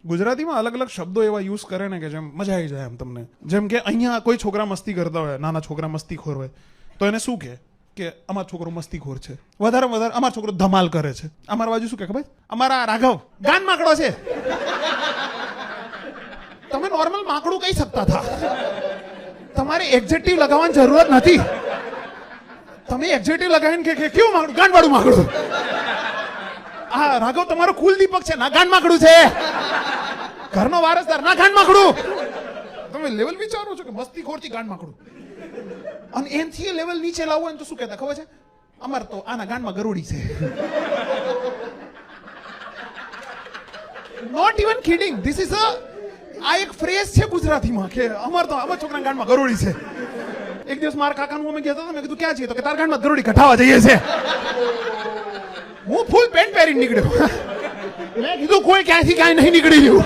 ગુજરાતીમાં અલગ અલગ શબ્દો એવા યુઝ કરે ને કે જેમ મજા આવી જાય એમ તમને. જેમ કે અહીંયા કોઈ છોકરા મસ્તી કરતા હોય, નાના છોકરા મસ્તીખોર હોય, તો એને શું કે અમારો છોકરો મસ્તીખોર છે. વધારે અમારો છોકરો ધમાલ કરે છે. અમારા બાજુ શું કે ખબર? અમારા રાઘવ ગાન માકડો છે. તમે નોર્મલ માકડું કહી શકતા હતા. તમારે એક્ઝેક્ટિવ લગાવવાની જરૂરત નથી. તમે એક્ઝેક્ટિવ લગાવીને કે કેવું માકડું? ગાંડવાળું માકડું. હા રાઘવ તમારો કુલદીપક છે ના, ગાંડ માકડું છે. ઘરનો વારસદાર ના, ગાંડ માકડું. તમે લેવલ વિચારો છો કે મસ્તીખોર થી ગાંડ માકડું. અને એનથી લેવલ નીચે લાવવું હોય તો શું કહેતા ખબર છે? અમાર તો આના ગાંડમાં ગરુડી છે. Not even kidding, this is આ એક ફ્રેઝ છે ગુજરાતીમાં કે અમારા છોકરાના ગાંડમાં ગરુડી છે. એક દિવસ મારા કાકાનું અમે કહેતા હતા, મેં કીધું ક્યાં છીએ? તો કે તારા ગાંડમાં ગરુડી કઢાવા જઈએ છે. હું ફૂલ પેન્ટ પહેરીને નીકળ્યો. મેં કીધું કોઈ ક્યાંથી કાંઈ નહીં નીકળી રહ્યું.